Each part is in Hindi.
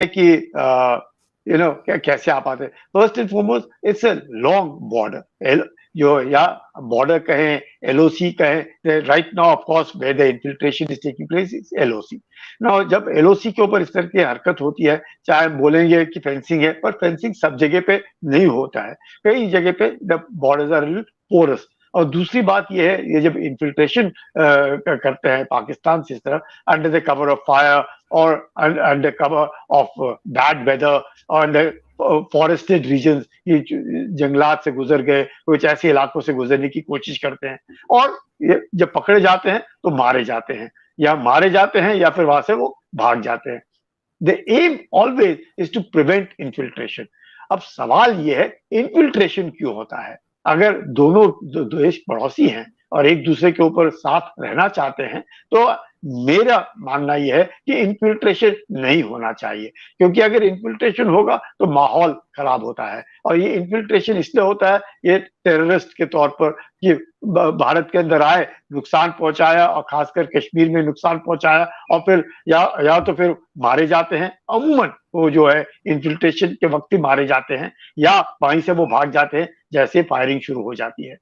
कि कैसे आप आते हैं। First and foremost it's a long border, जो या बॉर्डर कहें, एलओसी कहें। Right now of course where the infiltration is taking place is LOC. Now जब एलओसी के ऊपर इस तरह की हरकत होती है, चाहे हम बोलेंगे कि फेंसिंग है, पर फेंसिंग सब जगह पे नहीं होता है। कई जगह पे द बॉर्डर्स आर पोरस। और दूसरी बात यह है, ये जब इन्फिल्ट्रेशन करते हैं पाकिस्तान से इस तरह, under the cover of fire और under cover of bad weather और फॉरेस्टेड रीजन, ये जंगलात से गुजर गए, कुछ ऐसे इलाकों से गुजरने की कोशिश करते हैं, और ये जब पकड़े जाते हैं तो मारे जाते हैं, या फिर वहां से वो भाग जाते हैं। The aim always is to prevent infiltration. अब सवाल ये है, इन्फिल्ट्रेशन क्यों होता है? अगर दोनों देश पड़ोसी हैं और एक दूसरे के ऊपर साथ रहना चाहते हैं, तो मेरा मानना यह है कि इन्फिल्ट्रेशन नहीं होना चाहिए, क्योंकि अगर इन्फिल्ट्रेशन होगा तो माहौल खराब होता है। और ये इन्फिल्ट्रेशन इसलिए होता है, ये टेररिस्ट के तौर पर, कि भारत के अंदर आए, नुकसान पहुंचाया, और खासकर कश्मीर में नुकसान पहुंचाया, और फिर या तो फिर मारे जाते हैं। अमूमन वो जो है इन्फिल्ट्रेशन के वक्त ही मारे जाते हैं, या वहीं से वो भाग जाते हैं जैसे फायरिंग शुरू हो जाती है।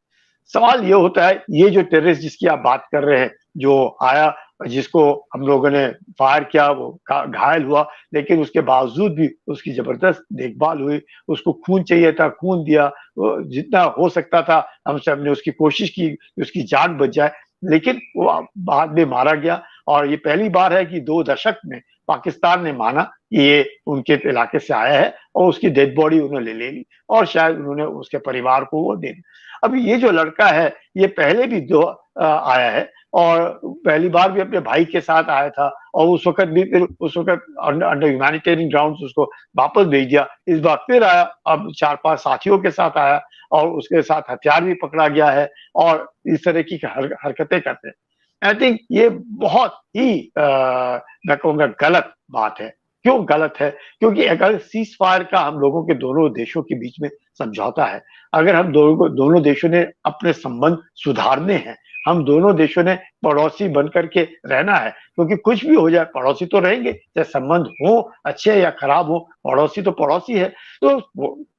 सवाल ये होता है, ये जो टेररिस्ट जिसकी आप बात कर रहे हैं, जो आया, जिसको हम लोगों ने फायर किया, वो घायल हुआ, लेकिन उसके बावजूद भी उसकी जबरदस्त देखभाल हुई, उसको खून चाहिए था, खून दिया, जितना हो सकता था हम सब ने उसकी कोशिश की कि उसकी जान बच जाए, लेकिन वो बाद में मारा गया। और ये पहली बार है कि 2 दशक में पाकिस्तान ने माना कि ये उनके इलाके से आया है, और उसकी डेड बॉडी उन्होंने ले ली, और शायद उन्होंने उसके परिवार को वो दे दी। अभी ये जो लड़का है, ये पहले भी आया है, और पहली बार भी अपने भाई के साथ आया था, और उस वक्त अंडर ह्यूमैनिटेरियन ग्राउंड्स उसको वापस भेज दिया। इस बार फिर आया, अब 4-5 साथियों के साथ आया, और उसके साथ हथियार भी पकड़ा गया है, और इस तरह की हरकतें करते हैं। आई थिंक ये बहुत ही मैं कहूँगा गलत बात है। क्यों गलत है? क्योंकि अगर सीज फायर का हम लोगों के दोनों देशों के बीच में समझौता है, अगर हम दोनों देशों ने अपने संबंध सुधारने हैं, हम दोनों देशों ने पड़ोसी बनकर के रहना है, क्योंकि कुछ भी हो जाए पड़ोसी तो रहेंगे, चाहे संबंध हो अच्छे या खराब हो, पड़ोसी तो पड़ोसी है। तो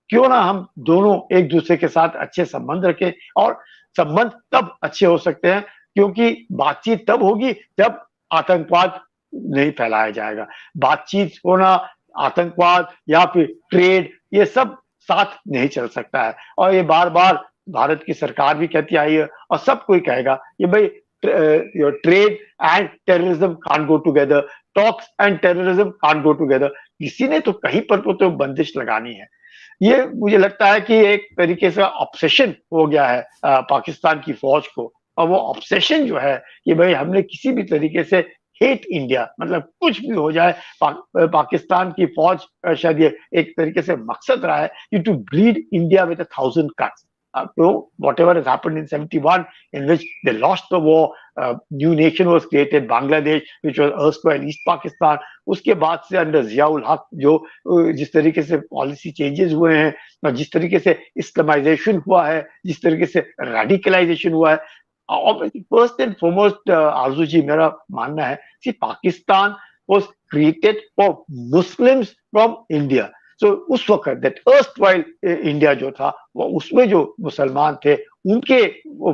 क्यों ना हम दोनों एक दूसरे के साथ अच्छे संबंध रखें। और संबंध तब अच्छे हो सकते हैं, क्योंकि बातचीत तब होगी जब आतंकवाद नहीं फैलाया जाएगा। बातचीत होना, आतंकवाद या फिर ट्रेड, ये सब साथ नहीं चल सकता है। और ये बार बार भारत की सरकार भी कहती आई है, और सब कोई कहेगा, ये भाई trade and terrorism can't go together, talks and terrorism can't go together. किसी ने तो कहीं पर तो बंदिश लगानी है। ये मुझे लगता है कि एक तरीके से ऑब्सेशन हो गया है पाकिस्तान की फौज को। और वो ऑब्सेशन जो है कि भाई हमने किसी भी तरीके से हेट इंडिया, मतलब कुछ भी हो जाए, पाकिस्तान की फौज शायद ये एक तरीके से मकसद रहा है to bleed India with 1,000 cuts. So whatever has happened in 71, in which they lost the war, new nation was created, Bangladesh, which was erstwhile East Pakistan. उसके बाद से अंडर जियाउल हक जो जिस तरीके से पॉलिसी चेंजेस हुए हैं, और जिस तरीके से इस्लामाइजेशन हुआ है, जिस तरीके से रेडिकलाइजेशन हुआ है, फर्स्ट एंड फॉरमोस्ट आरजू जी, मेरा मानना है कि Pakistan was created for Muslims from India. So उस वक्त दैट अर्स्टवाइल इंडिया जो था, वो उसमें जो मुसलमान थे, उनके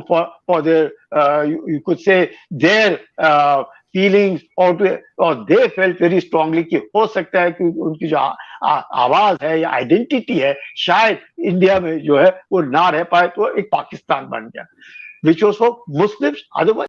for their you could say their feelings, और दे फेल्ट वेरी स्ट्रांगली कि हो सकता है कि उनकी जो आवाज है या आइडेंटिटी है, शायद इंडिया में जो है वो ना रह पाए, तो एक पाकिस्तान बन गया, which was for Muslims. Otherwise,